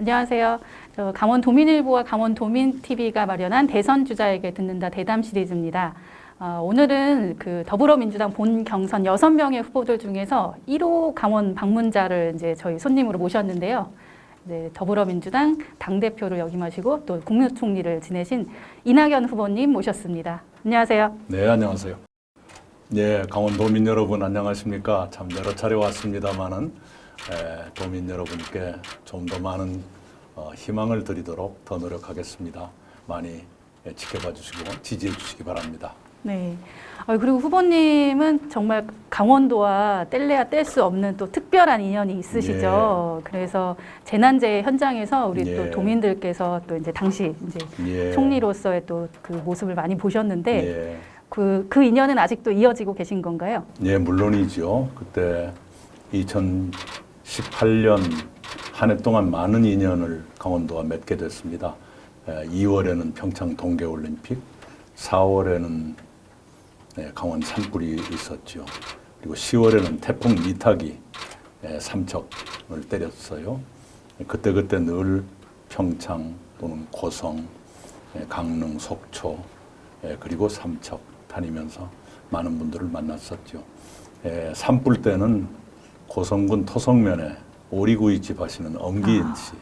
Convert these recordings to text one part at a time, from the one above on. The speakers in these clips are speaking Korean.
안녕하세요. 저 강원도민일보와 강원도민TV가 마련한 대선 주자에게 듣는다 대담 시리즈입니다. 오늘은 그 더불어민주당 본 경선 6명의 후보들 중에서 1호 강원 방문자를 이제 저희 손님으로 모셨는데요. 이제 더불어민주당 당대표를 역임하시고 또 국무총리를 지내신 이낙연 후보님 모셨습니다. 안녕하세요. 네, 안녕하세요. 예, 강원도민 여러분 안녕하십니까? 참 여러 차례 왔습니다만은 도민 여러분께 좀 더 많은 희망을 드리도록 더 노력하겠습니다. 많이 지켜봐 주시고 지지해 주시기 바랍니다. 네. 그리고 후보님은 정말 강원도와 뗄래야 뗄 수 없는 또 특별한 인연이 있으시죠. 그래서 재난재해 현장에서 우리 또 도민들께서 또 이제 당시 이제 총리로서의 또 그 모습을 많이 보셨는데 그 인연은 아직도 이어지고 계신 건가요? 예, 물론이죠. 그때 2018년 한 해 동안 많은 인연을 강원도와 맺게 됐습니다. 2월에는 평창 동계올림픽, 4월에는 강원 산불이 있었죠. 그리고 10월에는 태풍 미탁이 삼척을 때렸어요. 그때 늘 평창 또는 고성, 강릉, 속초, 그리고 삼척 다니면서 많은 분들을 만났었죠. 산불 때는 고성군 토성면에 오리구이집 하시는 엄기인 씨,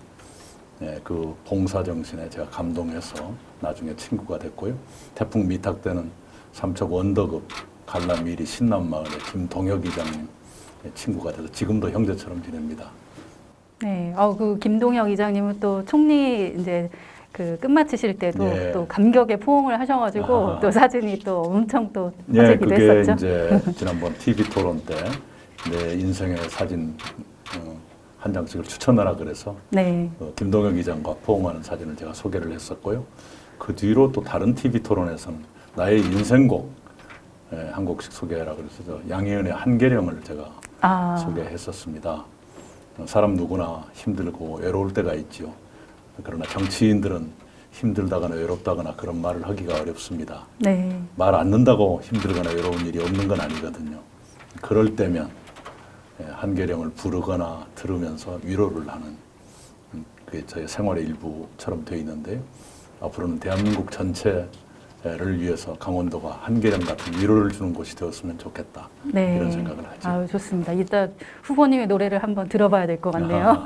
그 봉사정신에 제가 감동해서 나중에 친구가 됐고요. 태풍 미탁 때는 삼척 원더급 갈라미리 신남마을의 김동혁 이장님 친구가 돼서 지금도 형제처럼 지냅니다. 네, 그 김동혁 이장님은 또 총리 이제 그 끝마치실 때도 또 감격의 포옹을 하셔가지고 또 사진이 또 엄청 또 화제기도 했었죠. 그게 이제 지난번 TV 토론 때 내 인생의 사진 한 장씩을 추천하라 그래서 김동혁 이장과 포옹하는 사진을 제가 소개를 했었고요. 그 뒤로 또 다른 TV 토론에서는 나의 인생곡 한 곡씩 소개하라 그래서 양희은의 한계령을 제가 소개했었습니다. 사람 누구나 힘들고 외로울 때가 있지요. 그러나 정치인들은 힘들다거나 외롭다거나 그런 말을 하기가 어렵습니다. 말 안 는다고 힘들거나 외로운 일이 없는 건 아니거든요. 그럴 때면 한계령을 부르거나 들으면서 위로를 하는 그게 저의 생활의 일부처럼 되어 있는데요. 앞으로는 대한민국 전체를 위해서 강원도가 한계령 같은 위로를 주는 곳이 되었으면 좋겠다. 이런 생각을 하죠. 좋습니다. 이따 후보님의 노래를 한번 들어봐야 될 것 같네요.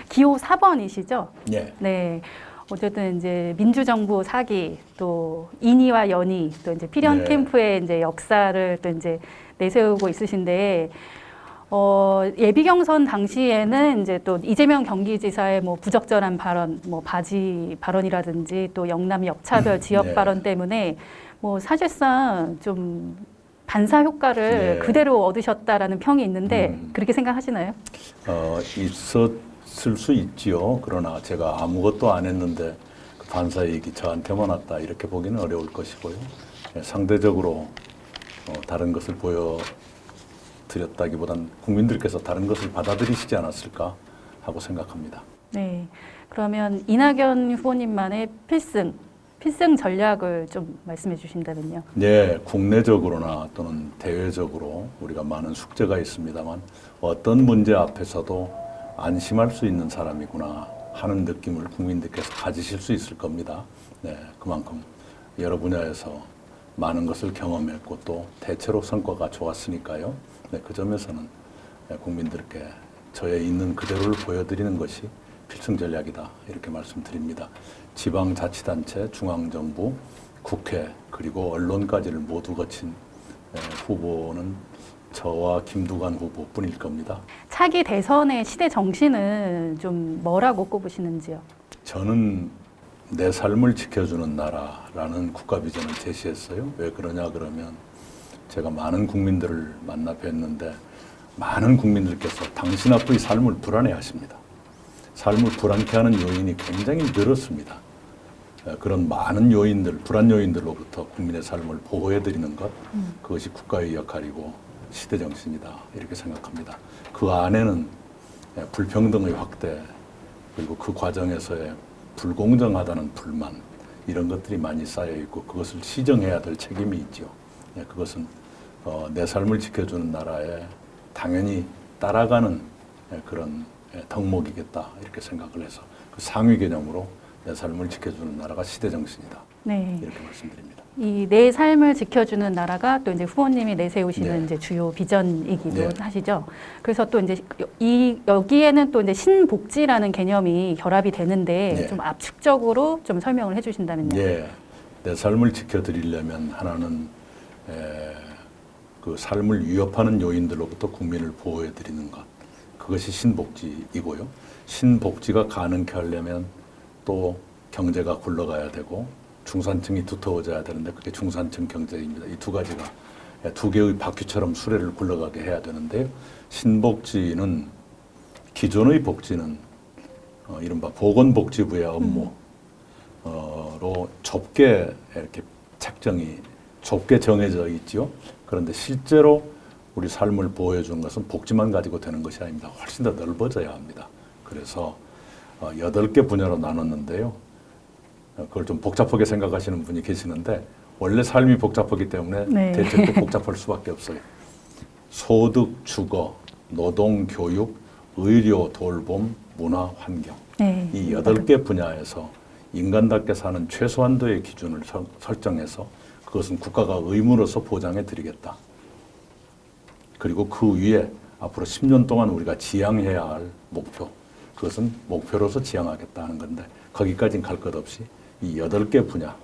기호 4번이시죠? 네. 어쨌든 이제 민주정부 사기, 또 인이와 연이, 또 이제 필연 캠프의 이제 역사를 또 이제 내세우고 있으신데, 예비 경선 당시에는 이제 또 이재명 경기지사의 뭐 부적절한 발언, 뭐 바지 발언이라든지 또 영남 역차별 지역 발언 때문에 뭐 사실상 좀 반사 효과를 그대로 얻으셨다라는 평이 있는데 그렇게 생각하시나요? 있었을 수 있지요. 그러나 제가 아무것도 안 했는데 그 반사이익이 저한테만 왔다 이렇게 보기는 어려울 것이고요. 상대적으로 다른 것을 보여드렸다기보단 국민들께서 다른 것을 받아들이시지 않았을까 하고 생각합니다. 네, 그러면 이낙연 후보님만의 필승 전략을 좀 말씀해 주신다면요. 네, 국내적으로나 또는 대외적으로 우리가 많은 숙제가 있습니다만 어떤 문제 앞에서도 안심할 수 있는 사람이구나 하는 느낌을 국민들께서 가지실 수 있을 겁니다. 네, 그만큼 여러 분야에서 많은 것을 경험했고 또 대체로 성과가 좋았으니까요. 네, 그 점에서는 국민들께 저의 있는 그대로를 보여드리는 것이 필승 전략이다 이렇게 말씀드립니다. 지방자치단체, 중앙정부, 국회 그리고 언론까지를 모두 거친 후보는 저와 김두관 후보뿐일 겁니다. 차기 대선의 시대 정신은 좀 뭐라고 꼽으시는지요? 저는 내 삶을 지켜주는 나라라는 국가 비전을 제시했어요. 왜 그러냐 그러면 제가 많은 국민들을 만나 뵀는데 많은 국민들께서 당신 앞의 삶을 불안해하십니다. 삶을 불안케 하는 요인이 굉장히 늘었습니다. 그런 많은 요인들, 불안 요인들로부터 국민의 삶을 보호해드리는 것, 그것이 국가의 역할이고 시대정신이다 이렇게 생각합니다. 그 안에는 불평등의 확대 그리고 그 과정에서의 불공정하다는 불만 이런 것들이 많이 쌓여 있고 그것을 시정해야 될 책임이 있죠. 그것은 내 삶을 지켜주는 나라에 당연히 따라가는 그런 덕목이겠다 이렇게 생각을 해서 그 상위 개념으로 내 삶을 지켜주는 나라가 시대정신이다. 네. 이렇게 말씀드립니다. 이 내 삶을 지켜주는 나라가 또 이제 후보님이 내세우시는 네. 이제 주요 비전이기도 네. 하시죠. 그래서 또 이제 여기에는 또 이제 신복지라는 개념이 결합이 되는데 네. 좀 압축적으로 좀 설명을 해주신다면요. 예, 내 삶을 지켜드리려면 하나는 그 삶을 위협하는 요인들로부터 국민을 보호해드리는 것, 그것이 신복지이고요. 신복지가 가능케 하려면 또 경제가 굴러가야 되고 중산층이 두터워져야 되는데 그게 중산층 경제입니다. 이 두 가지가 두 개의 바퀴처럼 수레를 굴러가게 해야 되는데요. 신복지는 기존의 복지는 이른바 보건복지부의 업무로 좁게 이렇게 책정이 좁게 정해져 있죠. 그런데 실제로 우리 삶을 보호해 주는 것은 복지만 가지고 되는 것이 아닙니다. 훨씬 더 넓어져야 합니다. 그래서 8개 분야로 나눴는데요. 그걸 좀 복잡하게 생각하시는 분이 계시는데 원래 삶이 복잡하기 때문에 네. 대책도 복잡할 수밖에 없어요. 소득, 주거, 노동, 교육, 의료, 돌봄, 문화, 환경. 네. 이 8개 분야에서 인간답게 사는 최소한도의 기준을 설정해서 그것은 국가가 의무로서 보장해 드리겠다. 그리고 그 위에 앞으로 10년 동안 우리가 지향해야 할 목표, 그것은 목표로서 지향하겠다 하는 건데 거기까지는 갈 것 없이 이 8개 분야,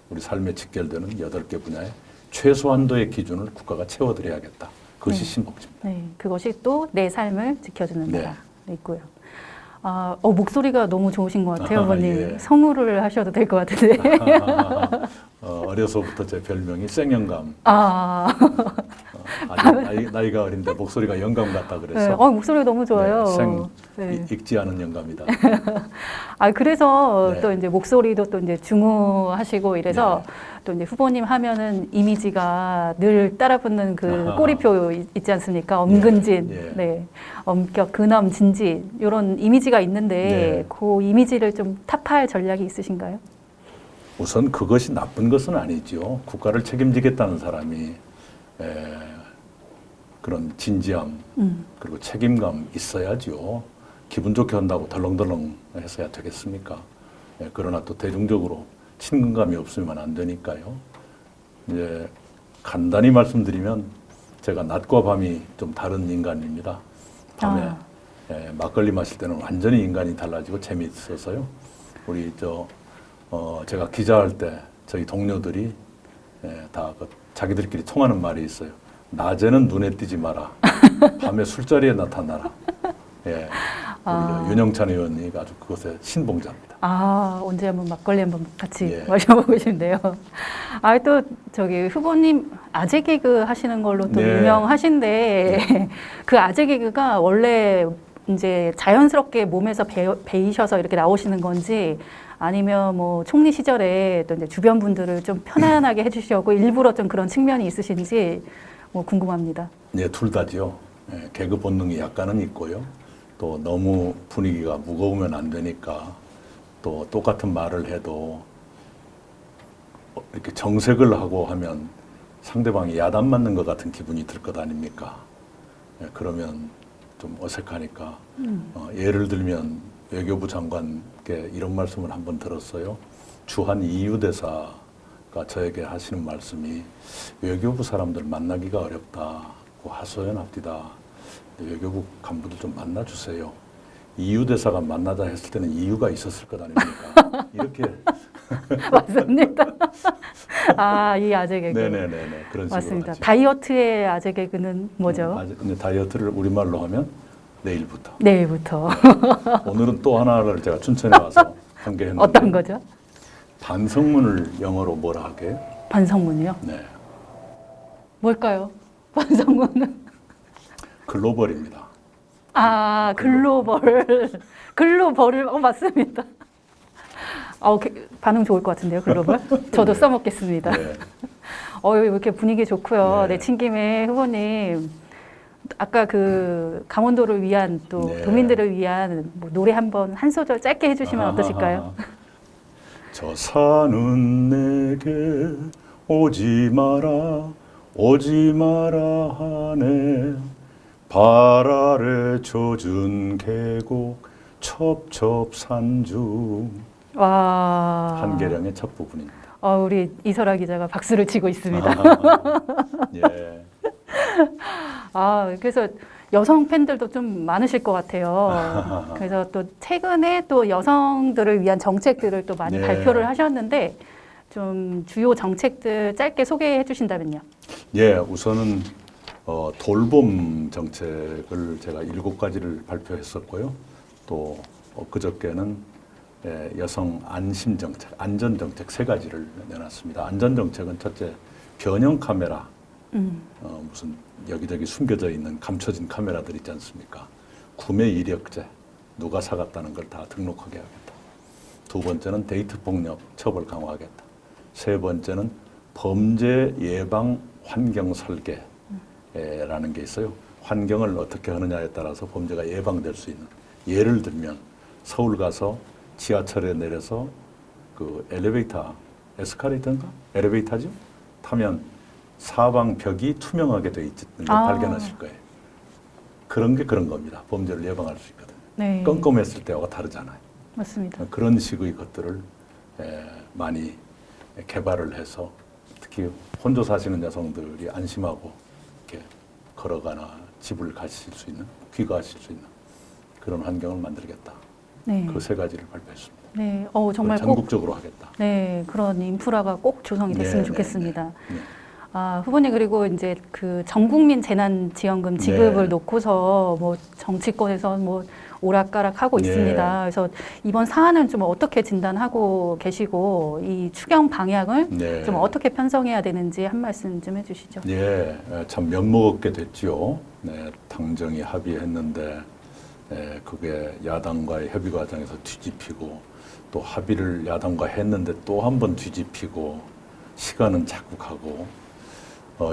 우리 삶에 직결되는 8개 분야의 최소한도의 기준을 국가가 채워드려야겠다. 그것이 네. 신복지입니다. 네, 그것이 또 내 삶을 지켜주는 네. 나라 있고요. 목소리가 너무 좋으신 것 같아요, 어머님. 예. 성우를 하셔도 될 것 같은데. 어려서부터 제 별명이 생영감. 나이가 어린데 목소리가 영감 같다 그래서. 네, 목소리가 너무 좋아요. 네, 읽지 않은 영감이다. 그래서 네. 또 이제 목소리도 또 이제 중후하시고 이래서 네. 또 이제 후보님 하면은 이미지가 늘 따라붙는 그 꼬리표 있지 않습니까? 엄근진, 예, 예. 네, 엄격, 근엄, 진진 이런 이미지가 있는데 네. 그 이미지를 좀 타파할 전략이 있으신가요? 우선 그것이 나쁜 것은 아니죠. 국가를 책임지겠다는 사람이 그런 진지함 그리고 책임감 있어야죠. 기분 좋게 한다고 덜렁덜렁 했어야 되겠습니까? 그러나 또 대중적으로 친근감이 없으면 안 되니까요. 이제 간단히 말씀드리면 제가 낮과 밤이 좀 다른 인간입니다. 밤에 막걸리 마실 때는 완전히 인간이 달라지고 재미있어서요. 우리 제가 기자할 때 저희 동료들이 다 자기들끼리 통하는 말이 있어요. 낮에는 눈에 띄지 마라. 밤에 술자리에 나타나라. 예. 우리 윤영찬 의원이 아주 그것의 신봉자입니다. 언제 한번 막걸리 한번 같이 마셔보고 싶네요. 또 저기 후보님 아재 개그 하시는 걸로 또 유명하신데 그 아재 개그가 원래 이제 자연스럽게 몸에서 배이셔서 이렇게 나오시는 건지 아니면 뭐 총리 시절에 또 이제 주변 분들을 좀 편안하게 해주시려고 일부러 좀 그런 측면이 있으신지 뭐 궁금합니다. 네, 둘 다죠. 개그 본능이 약간은 있고요. 또 너무 분위기가 무거우면 안 되니까 또 똑같은 말을 해도 이렇게 정색을 하고 하면 상대방이 야단 맞는 것 같은 기분이 들 것 아닙니까? 그러면 좀 어색하니까 예를 들면 외교부 장관께 이런 말씀을 한번 들었어요. 주한 EU 대사가 저에게 하시는 말씀이 외교부 사람들 만나기가 어렵다고 하소연합디다. 외교부 간부들 좀 만나주세요. EU 대사가 만나자 했을 때는 이유가 있었을 것 아닙니까? 이렇게. 맞습니다. 이 아재 개그. 네네네. 그런 식으로 맞습니다. 하죠. 다이어트의 아재 개그는 뭐죠? 근데 다이어트를 우리말로 하면 내일부터. 내일부터. 오늘은 또 하나를 제가 춘천에 와서 공개했는데. 어떤 거죠? 반성문을 영어로 뭐라 하게? 반성문이요? 네. 뭘까요? 반성문은? 글로벌입니다. 글로벌. 글로벌을, 맞습니다. 반응 좋을 것 같은데요, 글로벌? 저도 써먹겠습니다. 네. 이렇게 분위기 좋고요. 네. 내친 김에 후보님, 아까 그 강원도를 위한 또 도민들을 위한 뭐 노래 한 소절 짧게 해주시면 어떠실까요? 저 산은 내게 오지 마라 하네 발 아래 젖은 계곡 첩첩산중. 와. 한계령의 첫 부분입니다. 우리 이설아 기자가 박수를 치고 있습니다. 예. 그래서 여성 팬들도 좀 많으실 것 같아요. 그래서 또 최근에 또 여성들을 위한 정책들을 또 많이 발표를 하셨는데 좀 주요 정책들 짧게 소개해 주신다면요. 예, 우선은 돌봄 정책을 제가 7가지를 발표했었고요. 또 엊그저께는 여성 안심 정책, 안전 정책 3가지를 내놨습니다. 안전 정책은 첫째, 변형 카메라. 무슨 여기저기 숨겨져 있는 감춰진 카메라들 있지 않습니까? 구매 이력제, 누가 사갔다는 걸 다 등록하게 하겠다. 2번째는 데이트 폭력 처벌 강화하겠다. 3번째는 범죄 예방 환경 설계라는 게 있어요. 환경을 어떻게 하느냐에 따라서 범죄가 예방될 수 있는. 예를 들면 서울 가서 지하철에 내려서 그 엘리베이터, 에스컬레이터인가? 엘리베이터죠? 타면 사방 벽이 투명하게 돼 있는 걸 발견하실 거예요. 그런 게 그런 겁니다. 범죄를 예방할 수 있거든요. 네. 껌껌했을 때와 다르잖아요. 맞습니다. 그런 식의 것들을 많이 개발을 해서 특히 혼자 사시는 여성들이 안심하고 이렇게 걸어가나 집을 가실 수 있는, 귀가하실 수 있는 그런 환경을 만들겠다. 네. 그 3가지를 발표했습니다. 네, 정말 전국적으로 하겠다. 네, 그런 인프라가 꼭 조성이 됐으면 좋겠습니다. 네. 후보님 그리고 이제 그 전국민 재난지원금 지급을 놓고서 뭐 정치권에서 뭐 오락가락하고 있습니다. 그래서 이번 사안은 좀 어떻게 진단하고 계시고 이 추경 방향을 좀 어떻게 편성해야 되는지 한 말씀 좀 해주시죠. 예, 참 면목없게 됐지요. 네, 당정이 합의했는데 그게 야당과의 협의 과정에서 뒤집히고 또 합의를 야당과 했는데 또 한 번 뒤집히고 시간은 자꾸 가고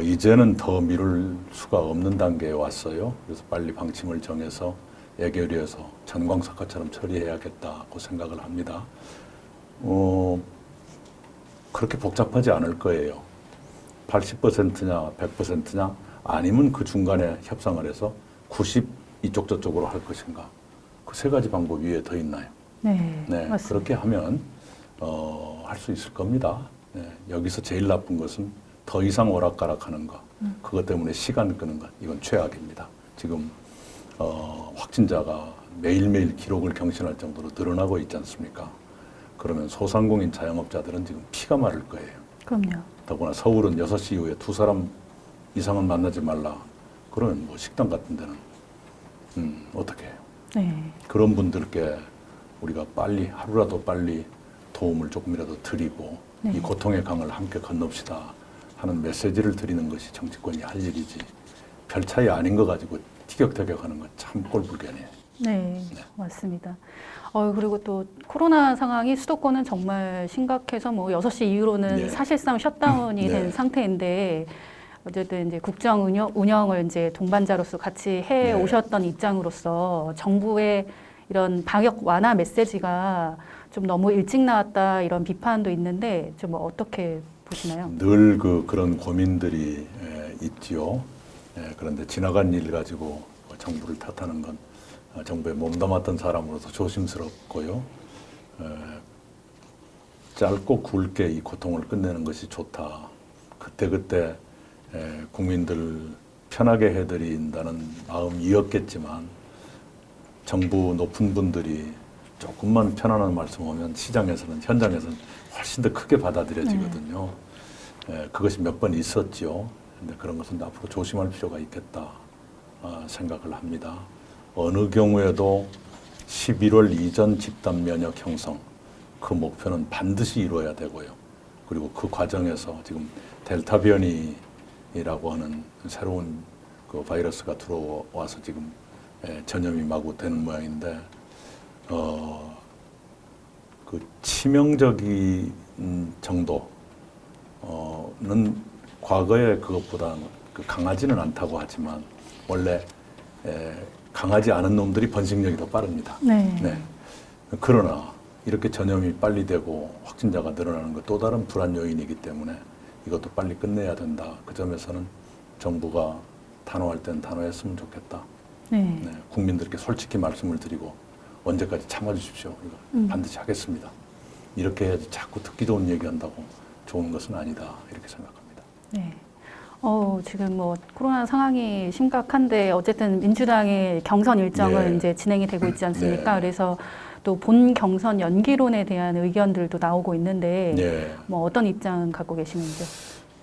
이제는 더 미룰 수가 없는 단계에 왔어요. 그래서 빨리 방침을 정해서 예결위에서 전광석화처럼 처리해야겠다고 생각을 합니다. 그렇게 복잡하지 않을 거예요. 80%냐 100%냐 아니면 그 중간에 협상을 해서 90 이쪽 저쪽으로 할 것인가. 그 3가지 방법 위에 더 있나요? 네, 맞습니다. 그렇게 하면 할 수 있을 겁니다. 여기서 제일 나쁜 것은 더 이상 오락가락하는 거. 그것 때문에 시간 끄는 것. 이건 최악입니다. 지금 확진자가 매일매일 기록을 경신할 정도로 늘어나고 있지 않습니까? 그러면 소상공인 자영업자들은 지금 피가 마를 거예요. 그럼요. 더구나 서울은 6시 이후에 2사람 이상은 만나지 말라. 그러면 뭐 식당 같은 데는 어떻게 해요? 네. 그런 분들께 우리가 빨리 하루라도 빨리 도움을 조금이라도 드리고 이 고통의 강을 함께 건넙시다 하는 메시지를 드리는 것이 정치권이 할 일이지 별 차이 아닌 거 가지고 티격태격하는 건 참 꼴불견이에요. 네, 맞습니다. 그리고 또 코로나 상황이 수도권은 정말 심각해서 뭐 6시 이후로는 사실상 셧다운이 된 상태인데 어쨌든 이제 국정 운영을 이제 동반자로서 같이 해 오셨던 입장으로서 정부의 이런 방역 완화 메시지가 좀 너무 일찍 나왔다 이런 비판도 있는데 좀 어떻게 보시나요? 늘 그런 고민들이 있지요. 그런데 지나간 일 가지고 정부를 탓하는 건 정부에 몸담았던 사람으로서 조심스럽고요. 짧고 굵게 이 고통을 끝내는 것이 좋다. 그때 국민들 편하게 해드린다는 마음이었겠지만 정부 높은 분들이 조금만 편안한 말씀 오면 시장에서는 현장에서는 훨씬 더 크게 받아들여지거든요. 그것이 몇 번 있었지요. 근데 그런 것은 앞으로 조심할 필요가 있겠다 생각을 합니다. 어느 경우에도 11월 이전 집단 면역 형성 그 목표는 반드시 이루어야 되고요. 그리고 그 과정에서 지금 델타 변이라고 하는 새로운 그 바이러스가 들어와서 지금 전염이 마구 되는 모양인데 그 치명적인 정도는 과거에 그것보다 강하지는 않다고 하지만 원래 강하지 않은 놈들이 번식력이 더 빠릅니다. 그러나 이렇게 전염이 빨리 되고 확진자가 늘어나는 것 또 다른 불안 요인이기 때문에 이것도 빨리 끝내야 된다. 그 점에서는 정부가 단호할 땐 단호했으면 좋겠다. 네. 네, 국민들께 솔직히 말씀을 드리고 언제까지 참아주십시오. 이거 반드시 하겠습니다. 이렇게 해야지 자꾸 듣기 좋은 얘기한다고 좋은 것은 아니다. 이렇게 생각합니다. 네. 지금 뭐 코로나 상황이 심각한데 어쨌든 민주당의 경선 일정은 네. 이제 진행이 되고 있지 않습니까? 네. 그래서 또 본 경선 연기론에 대한 의견들도 나오고 있는데 네. 뭐 어떤 입장 갖고 계시는지요?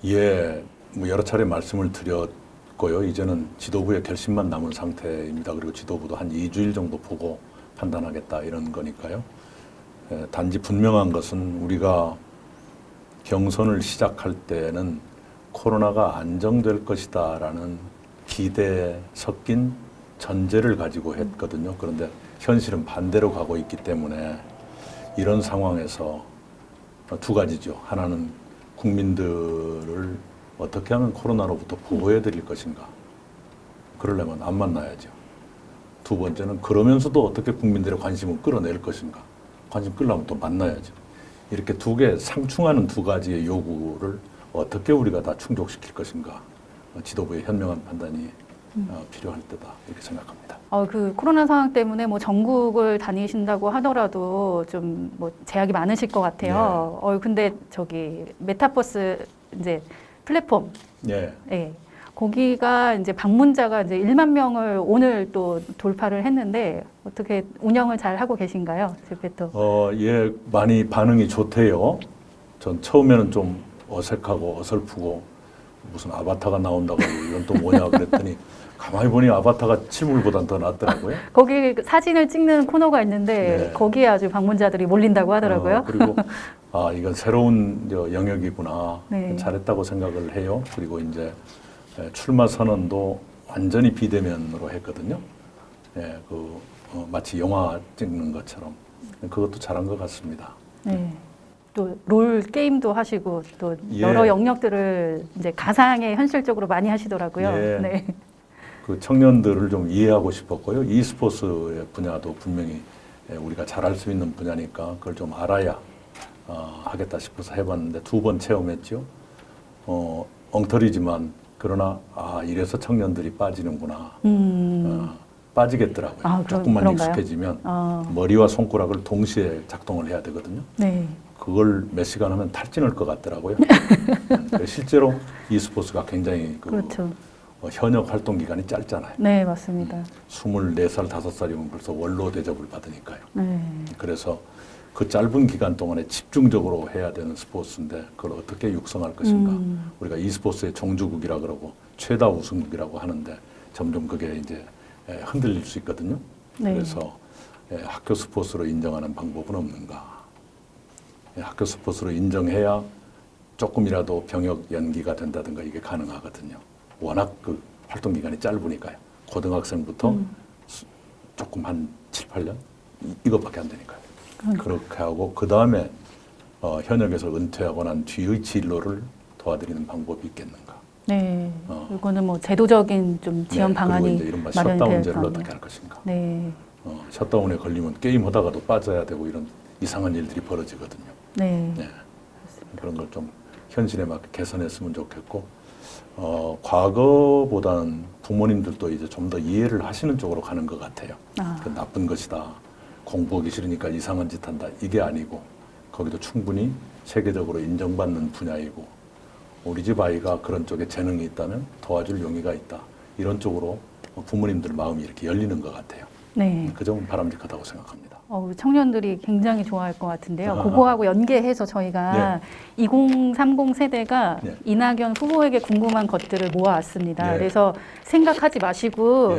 예, 뭐 여러 차례 말씀을 드렸고요. 이제는 지도부의 결심만 남은 상태입니다. 그리고 지도부도 한 2주일 정도 보고 판단하겠다 이런 거니까요. 단지 분명한 것은 우리가 경선을 시작할 때는 코로나가 안정될 것이다라는 기대에 섞인 전제를 가지고 했거든요. 그런데 현실은 반대로 가고 있기 때문에 이런 상황에서 두 가지죠. 하나는 국민들을 어떻게 하면 코로나로부터 보호해 드릴 것인가. 그러려면 안 만나야죠. 두 번째는 그러면서도 어떻게 국민들의 관심을 끌어낼 것인가. 관심 끌려면 또 만나야죠. 이렇게 두 개 상충하는 두 가지의 요구를 어떻게 우리가 다 충족시킬 것인가. 지도부의 현명한 판단이 필요할 때다. 이렇게 생각합니다. 그 코로나 상황 때문에 뭐 전국을 다니신다고 하더라도 좀 뭐 제약이 많으실 것 같아요. 네. 근데 저기 메타버스 이제 플랫폼. 예. 네. 거기가 이제 방문자가 이제 1만 명을 오늘 또 돌파를 했는데 어떻게 운영을 잘 하고 계신가요? 제페토. 예, 많이 반응이 좋대요. 전 처음에는 좀 어색하고 어설프고 무슨 아바타가 나온다고 이건 또 뭐냐 그랬더니 가만히 보니 아바타가 실물보단 더 낫더라고요. 거기 사진을 찍는 코너가 있는데 네. 거기에 아주 방문자들이 몰린다고 하더라고요. 그리고 이건 새로운 영역이구나. 네. 잘했다고 생각을 해요. 그리고 이제 출마 선언도 완전히 비대면으로 했거든요. 예, 마치 영화 찍는 것처럼 그것도 잘한 것 같습니다. 네. 또 롤 게임도 하시고 또 예. 여러 영역들을 이제 가상에 현실적으로 많이 하시더라고요. 예. 네. 그 청년들을 좀 이해하고 싶었고요. e스포츠의 분야도 분명히 우리가 잘할 수 있는 분야니까 그걸 좀 알아야 하겠다 싶어서 해봤는데 2번 체험했죠. 엉터리지만 그러나 이래서 청년들이 빠지는구나. 빠지겠더라고요. 조금만 그런가요? 익숙해지면 머리와 손가락을 동시에 작동을 해야 되거든요. 네. 그걸 몇 시간 하면 탈진할 것 같더라고요. 실제로 e스포츠가 굉장히 그렇죠. 현역 활동 기간이 짧잖아요. 네, 맞습니다. 24살, 5살이면 벌써 원로 대접을 받으니까요. 네. 그래서 그 짧은 기간 동안에 집중적으로 해야 되는 스포츠인데 그걸 어떻게 육성할 것인가. 우리가 e스포츠의 종주국이라 그러고 최다 우승국이라고 하는데 점점 그게 이제 흔들릴 수 있거든요. 네. 그래서 학교 스포츠로 인정하는 방법은 없는가. 학교 스포츠로 인정해야 조금이라도 병역 연기가 된다든가 이게 가능하거든요. 워낙 그 활동 기간이 짧으니까요. 고등학생부터 조금 한 7, 8년? 이것밖에 안 되니까요. 그렇게 하고 그 다음에 현역에서 은퇴하고 난 뒤의 진로를 도와드리는 방법이 있겠는가. 네. 이거는 뭐 제도적인 좀 지원 방안이 그리고 이제 이른바 마련이 셧다운제를 될 어떻게 할 것인가. 네. 셧다운에 걸리면 게임하다가도 빠져야 되고 이런 이상한 일들이 벌어지거든요. 네. 네. 그런 걸 좀 현실에 맞게 개선했으면 좋겠고 과거보다는 부모님들도 이제 좀 더 이해를 하시는 쪽으로 가는 것 같아요. 그 나쁜 것이다. 공부하기 싫으니까 이상한 짓 한다. 이게 아니고 거기도 충분히 세계적으로 인정받는 분야이고 우리 집 아이가 그런 쪽에 재능이 있다면 도와줄 용의가 있다. 이런 쪽으로 부모님들 마음이 이렇게 열리는 것 같아요. 네. 그 점은 바람직하다고 생각합니다. 청년들이 굉장히 좋아할 것 같은데요. 그거하고 연계해서 저희가 2030 세대가 이낙연 후보에게 궁금한 것들을 모아왔습니다. 그래서 생각하지 마시고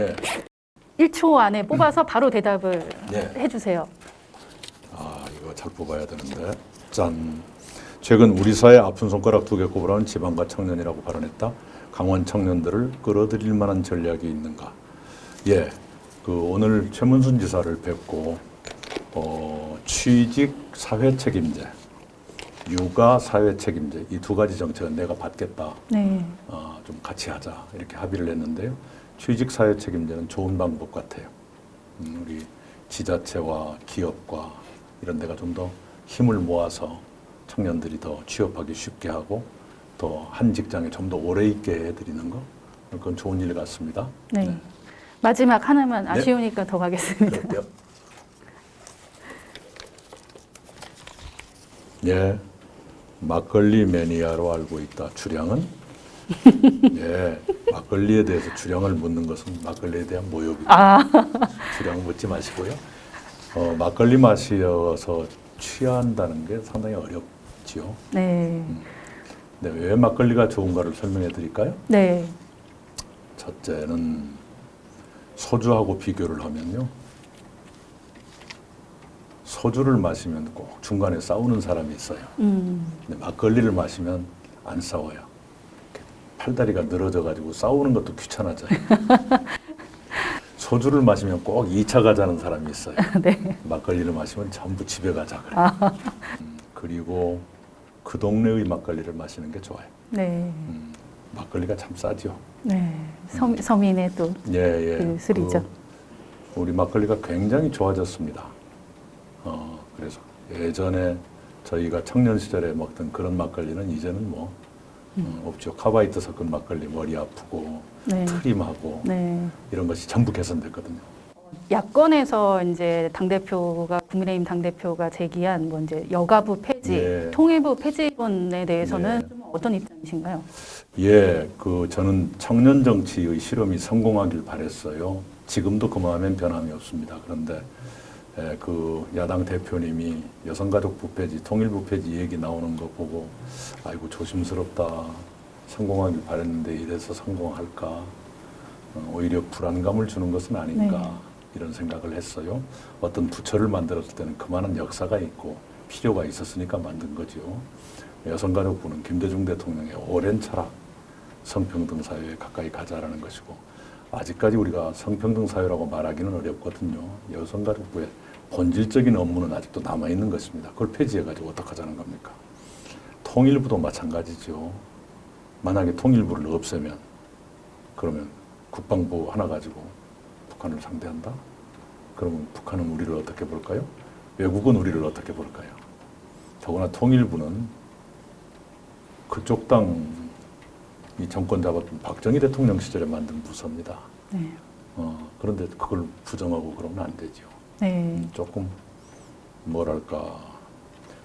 1초 안에 뽑아서 바로 대답을 해주세요. 이거 잘 뽑아야 되는데. 짠. 최근 우리 사회 아픈 손가락 2개 꼽으라는 지방과 청년이라고 발언했다. 강원 청년들을 끌어들일 만한 전략이 있는가? 오늘 최문순 지사를 뵙고 취직 사회 책임제, 육아 사회 책임제 이 2가지 정책은 내가 받겠다. 네. 좀 같이 하자 이렇게 합의를 했는데요. 취직 사회 책임제는 좋은 방법 같아요. 우리 지자체와 기업과 이런 데가 좀 더 힘을 모아서 청년들이 더 취업하기 쉽게 하고 또 한 직장에 좀 더 오래 있게 해드리는 거 그건 좋은 일 같습니다. 네. 네. 마지막 하나만 네. 아쉬우니까 더 가겠습니다. 그럴게요. 예, 막걸리 매니아로 알고 있다. 주량은? 예, 막걸리에 대해서 주량을 묻는 것은 막걸리에 대한 모욕입니다. 주량 묻지 마시고요. 막걸리 마시어서 취한다는 게 상당히 어렵지요. 네. 네, 왜 막걸리가 좋은가를 설명해 드릴까요? 네. 첫째는 소주하고 비교를 하면요. 소주를 마시면 꼭 중간에 싸우는 사람이 있어요. 근데 막걸리를 마시면 안 싸워요. 팔다리가 늘어져 가지고 싸우는 것도 귀찮아져요. 소주를 마시면 꼭 2차 가자는 사람이 있어요. 네. 막걸리를 마시면 전부 집에 가자 그래요. 그리고 그 동네의 막걸리를 마시는 게 좋아요. 네. 막걸리가 참 싸죠. 네. 서민의 또 그 술이죠. 우리 막걸리가 굉장히 좋아졌습니다. 그래서 예전에 저희가 청년 시절에 먹던 그런 막걸리는 이제는 뭐 없죠. 카바이트 섞은 막걸리 머리 아프고 네. 트림하고 네. 이런 것이 전부 개선됐거든요. 야권에서 이제 당대표가 국민의힘 당대표가 제기한 뭐 이제 여가부 폐지, 예. 통일부 폐지론에 대해서는 예. 좀 어떤 입장이신가요? 예, 저는 청년 정치의 실험이 성공하길 바랬어요. 지금도 그 마음엔 변함이 없습니다. 그런데 그 야당 대표님이 여성가족부 폐지, 통일부 폐지 얘기 나오는 거 보고 아이고 조심스럽다. 성공하길 바랬는데 이래서 성공할까? 오히려 불안감을 주는 것은 아닌가 네. 이런 생각을 했어요. 어떤 부처를 만들었을 때는 그만한 역사가 있고 필요가 있었으니까 만든 거죠. 여성가족부는 김대중 대통령의 오랜 철학, 성평등 사회에 가까이 가자라는 것이고 아직까지 우리가 성평등 사회라고 말하기는 어렵거든요. 여성가족부의 본질적인 업무는 아직도 남아있는 것입니다. 그걸 폐지해가지고 어떡하자는 겁니까? 통일부도 마찬가지죠. 만약에 통일부를 없애면 그러면 국방부 하나 가지고 북한을 상대한다? 그러면 북한은 우리를 어떻게 볼까요? 외국은 우리를 어떻게 볼까요? 더구나 통일부는 그쪽 당이 정권 잡았던 박정희 대통령 시절에 만든 부서입니다. 네. 그런데 그걸 부정하고 그러면 안 되죠. 네. 조금 뭐랄까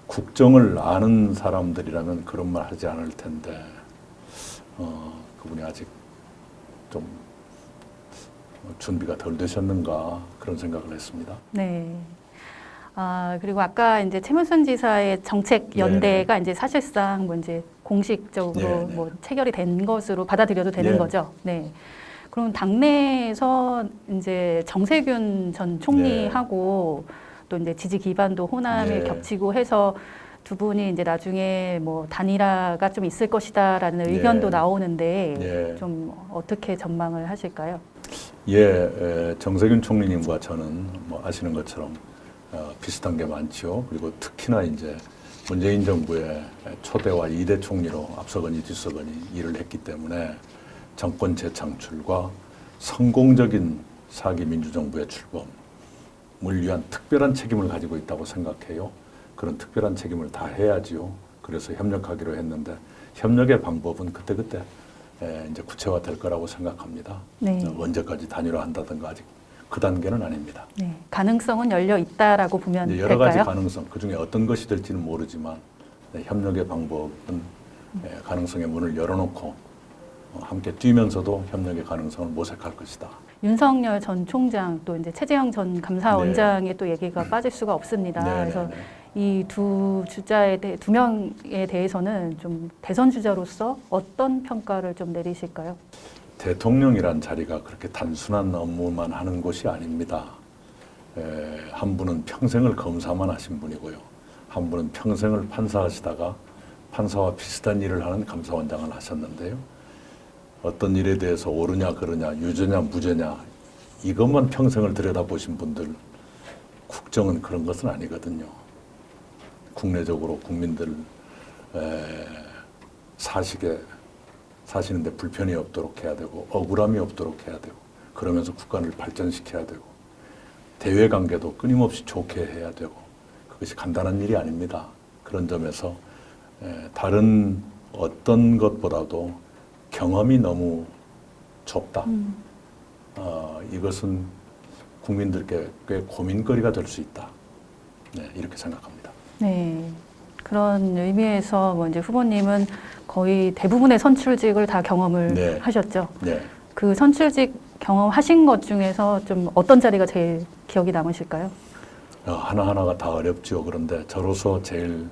국정을 아는 사람들이라면 그런 말 하지 않을 텐데 그분이 아직 좀 준비가 덜 되셨는가 그런 생각을 했습니다. 네. 그리고 아까 이제 최문순 지사의 정책 연대가 이제 사실상 뭐 이제 공식적으로 뭐 체결이 된 것으로 받아들여도 되는 거죠. 네. 그럼 당내에서 이제 정세균 전 총리하고 또 이제 지지 기반도 호남에 겹치고 해서 두 분이 이제 나중에 뭐 단일화가 좀 있을 것이다라는 의견도 나오는데 좀 어떻게 전망을 하실까요? 정세균 총리님과 저는 뭐 아시는 것처럼 비슷한 게 많죠. 그리고 특히나 이제 문재인 정부의 초대와 2대 총리로 앞서거니 뒤서거니 일을 했기 때문에 정권 재창출과 성공적인 4기 민주정부의 출범을 위한 특별한 책임을 가지고 있다고 생각해요. 그런 특별한 책임을 다 해야지요. 그래서 협력하기로 했는데 협력의 방법은 그때그때 이제 구체화될 거라고 생각합니다. 네. 언제까지 단일화한다든가 아직 그 단계는 아닙니다. 네. 가능성은 열려 있다라고 보면 될까요? 여러 가지 가능성, 그중에 어떤 것이 될지는 모르지만 협력의 방법은 가능성의 문을 열어놓고 함께 뛰면서도 협력의 가능성을 모색할 것이다. 윤석열 전 총장 또 이제 최재형 전 감사원장의 또 얘기가 빠질 수가 없습니다. 그래서 이 두 주자에 대해 두 명에 대해서는 좀 대선 주자로서 어떤 평가를 좀 내리실까요? 대통령이란 자리가 그렇게 단순한 업무만 하는 곳이 아닙니다. 한 분은 평생을 검사만 하신 분이고요. 한 분은 평생을 판사하시다가 판사와 비슷한 일을 하는 감사원장을 하셨는데요. 어떤 일에 대해서 옳으냐 그르냐 유죄냐 무죄냐 이것만 평생을 들여다보신 분들 국정은 그런 것은 아니거든요. 국내적으로 국민들 사시는데 불편이 없도록 해야 되고 억울함이 없도록 해야 되고 그러면서 국가를 발전시켜야 되고 대외관계도 끊임없이 좋게 해야 되고 그것이 간단한 일이 아닙니다. 그런 점에서 다른 어떤 것보다도 경험이 너무 좁다. 이것은 국민들께 꽤 고민거리가 될 수 있다. 네, 이렇게 생각합니다. 네. 그런 의미에서 뭐 이제 후보님은 거의 대부분의 선출직을 다 경험을 네. 하셨죠. 네. 그 선출직 경험하신 것 중에서 좀 어떤 자리가 제일 기억이 남으실까요? 하나하나가 다 어렵죠. 그런데 저로서 제일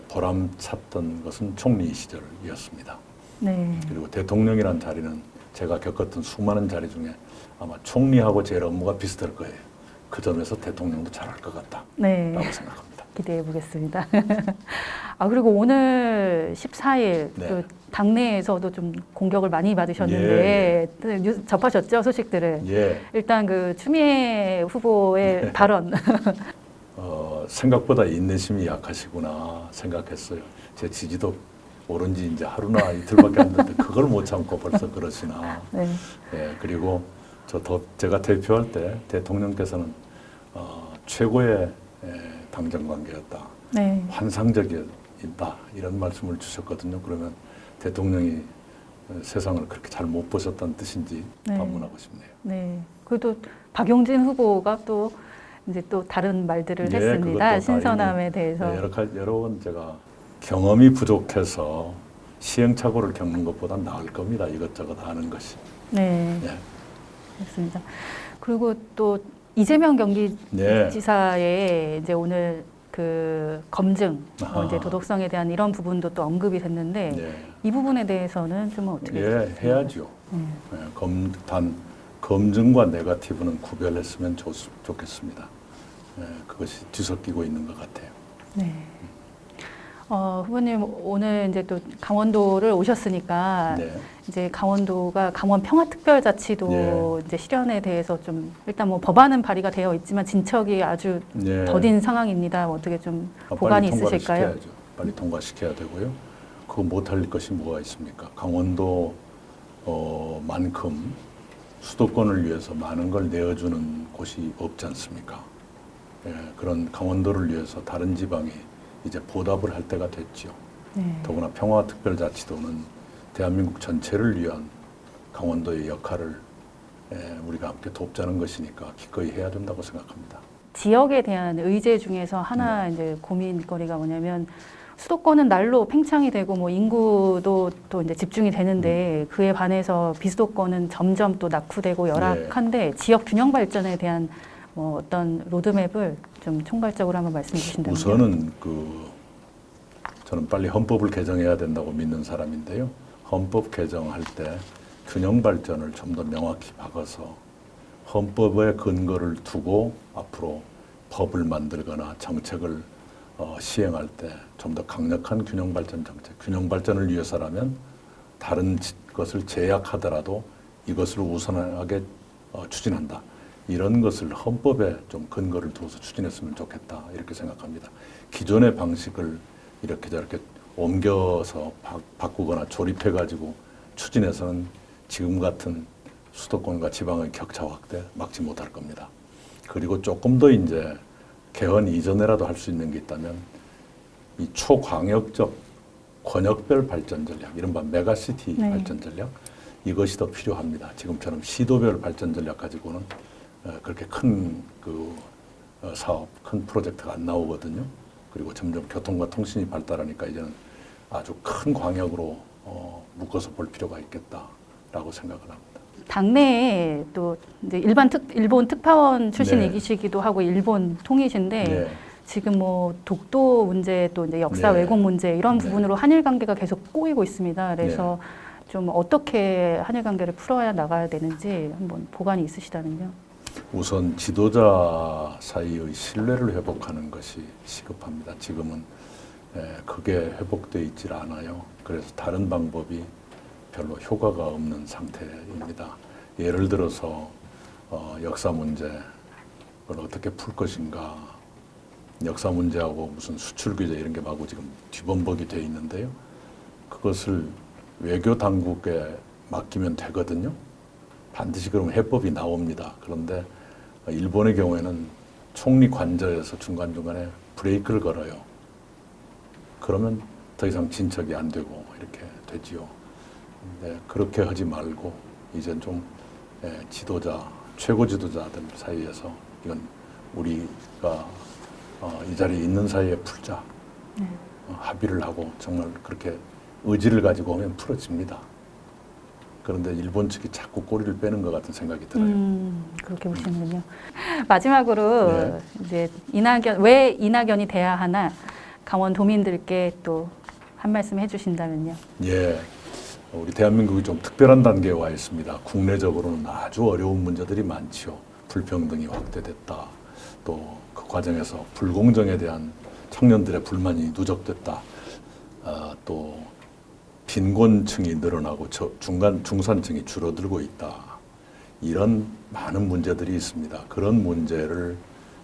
보람찼던 것은 총리 시절이었습니다. 네. 그리고 대통령이라는 자리는 제가 겪었던 수많은 자리 중에 아마 총리하고 제일 업무가 비슷할 거예요. 그 점에서 대통령도 잘할 것 같다. 네. 라고 생각합니다. 기대해 보겠습니다. 그리고 오늘 14일 네. 또 당내에서도 좀 공격을 많이 받으셨는데 접하셨죠? 소식들을. 예. 일단 그 추미애 후보의 발언. 생각보다 인내심이 약하시구나 생각했어요. 제 지지도 오른 지 이제 하루나 이틀밖에 안 됐는데 그걸 못 참고 벌써 그러시나. 네. 예, 그리고 제가 대표할 때 대통령께서는 최고의 당정 관계였다. 네. 환상적이다. 이런 말씀을 주셨거든요. 그러면 대통령이 세상을 그렇게 잘 못 보셨다는 뜻인지 네. 반문하고 싶네요. 네. 그래도 박용진 후보가 또 이제 또 다른 말들을 예, 했습니다. 그것도 신선함에 대해서. 네, 여러 번 제가 경험이 부족해서 시행착오를 겪는 것보다 나을 겁니다. 이것저것 아는 것이. 네. 예. 그렇습니다. 그리고 또 이재명 경기지사의 이제 오늘 그 검증, 뭐 이제 도덕성에 대한 이런 부분도 또 언급이 됐는데 예. 이 부분에 대해서는 좀 어떻게 해야죠. 예, 단 검증과 네거티브는 구별했으면 좋겠습니다. 예, 그것이 뒤섞이고 있는 것 같아요. 네. 후보님 오늘 이제 또 강원도를 오셨으니까 네. 이제 강원도가 강원 평화특별자치도 네. 이제 실현에 대해서 좀 일단 뭐 법안은 발의가 되어 있지만 진척이 아주 네. 더딘 상황입니다. 어떻게 좀 보관이 있으실까요? 빨리 통과시켜야 되고요. 그거 못할 것이 뭐가 있습니까? 강원도 만큼 수도권을 위해서 많은 걸 내어주는 곳이 없지 않습니까? 예, 그런 강원도를 위해서 다른 지방이 이제 보답을 할 때가 됐죠. 네. 더구나 평화특별자치도는 대한민국 전체를 위한 강원도의 역할을 우리가 함께 돕자는 것이니까 기꺼이 해야 된다고 생각합니다. 지역에 대한 의제 중에서 하나 이제 고민거리가 뭐냐면 수도권은 날로 팽창이 되고 뭐 인구도 또 이제 집중이 되는데 그에 반해서 비수도권은 점점 또 낙후되고 열악한데 지역 균형 발전에 대한 뭐 어떤 로드맵을 좀 총괄적으로 한번 말씀해 주신다면요. 우선은 저는 빨리 헌법을 개정해야 된다고 믿는 사람인데요. 헌법 개정할 때 균형 발전을 좀 더 명확히 박아서 헌법의 근거를 두고 앞으로 법을 만들거나 정책을 시행할 때 좀 더 강력한 균형 발전 정책, 균형 발전을 위해서라면 다른 것을 제약하더라도 이것을 우선하게 추진한다. 이런 것을 헌법에 좀 근거를 두어서 추진했으면 좋겠다 이렇게 생각합니다. 기존의 방식을 이렇게 저렇게 옮겨서 바꾸거나 조립해가지고 추진해서는 지금 같은 수도권과 지방의 격차 확대 막지 못할 겁니다. 그리고 조금 더 이제 개헌 이전에라도 할 수 있는 게 있다면 이 초광역적 권역별 발전 전략, 이른바 메가시티 발전 전략 이것이 더 필요합니다. 지금처럼 시도별 발전 전략 가지고는 그렇게 큰 사업, 큰 프로젝트가 안 나오거든요. 그리고 점점 교통과 통신이 발달하니까 이제는 아주 큰 광역으로 묶어서 볼 필요가 있겠다라고 생각을 합니다. 당내에 또 이제 일본 특파원 출신이시기도 하고 일본 통이신데 지금 뭐 독도 문제 또 이제 역사 왜곡 문제 이런 부분으로 한일 관계가 계속 꼬이고 있습니다. 그래서 좀 어떻게 한일 관계를 풀어야 나가야 되는지 한번 보관이 있으시다면요. 우선 지도자 사이의 신뢰를 회복하는 것이 시급합니다. 지금은 그게 회복되어 있질 않아요. 그래서 다른 방법이 별로 효과가 없는 상태입니다. 예를 들어서 역사 문제를 어떻게 풀 것인가, 역사 문제하고 무슨 수출 규제 이런 게 마구 지금 뒤범벅이 되어 있는데요. 그것을 외교 당국에 맡기면 되거든요. 반드시 그러면 해법이 나옵니다. 그런데 일본의 경우에는 총리 관저에서 중간중간에 브레이크를 걸어요. 그러면 더 이상 진척이 안 되고 이렇게 되지요. 네, 그렇게 하지 말고 이젠 좀 지도자, 최고 지도자들 사이에서 이건 우리가 이 자리에 있는 사이에 풀자. 합의를 하고 정말 그렇게 의지를 가지고 오면 풀어집니다. 그런데 일본 측이 자꾸 꼬리를 빼는 것 같은 생각이 들어요. 그렇게 보시는군요. 마지막으로 이제 왜 이낙연이 돼야 하나 강원도민들께 또 한 말씀 해주신다면요. 예, 우리 대한민국이 좀 특별한 단계에 와 있습니다. 국내적으로는 아주 어려운 문제들이 많지요. 불평등이 확대됐다. 또 그 과정에서 불공정에 대한 청년들의 불만이 누적됐다. 또 빈곤층이 늘어나고 중산층이 줄어들고 있다. 이런 많은 문제들이 있습니다. 그런 문제를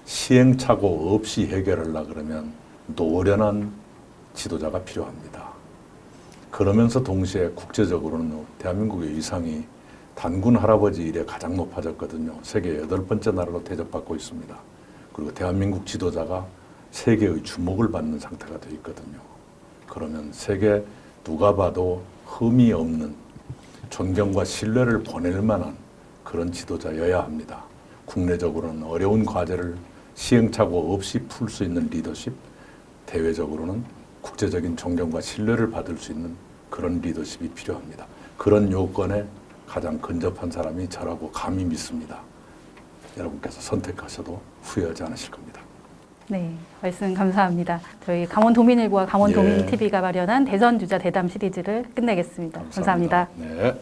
시행착오 없이 해결하려고 그러면 노련한 지도자가 필요합니다. 그러면서 동시에 국제적으로는 대한민국의 위상이 단군 할아버지 이래 가장 높아졌거든요. 세계 8번째 나라로 대접받고 있습니다. 그리고 대한민국 지도자가 세계의 주목을 받는 상태가 되어 있거든요. 그러면 세계 누가 봐도 흠이 없는 존경과 신뢰를 보낼 만한 그런 지도자여야 합니다. 국내적으로는 어려운 과제를 시행착오 없이 풀 수 있는 리더십, 대외적으로는 국제적인 존경과 신뢰를 받을 수 있는 그런 리더십이 필요합니다. 그런 요건에 가장 근접한 사람이 저라고 감히 믿습니다. 여러분께서 선택하셔도 후회하지 않으실 겁니다. 네, 말씀 감사합니다. 저희 강원도민일보와 강원도민TV가 마련한 대선 주자 대담 시리즈를 끝내겠습니다. 감사합니다. 네.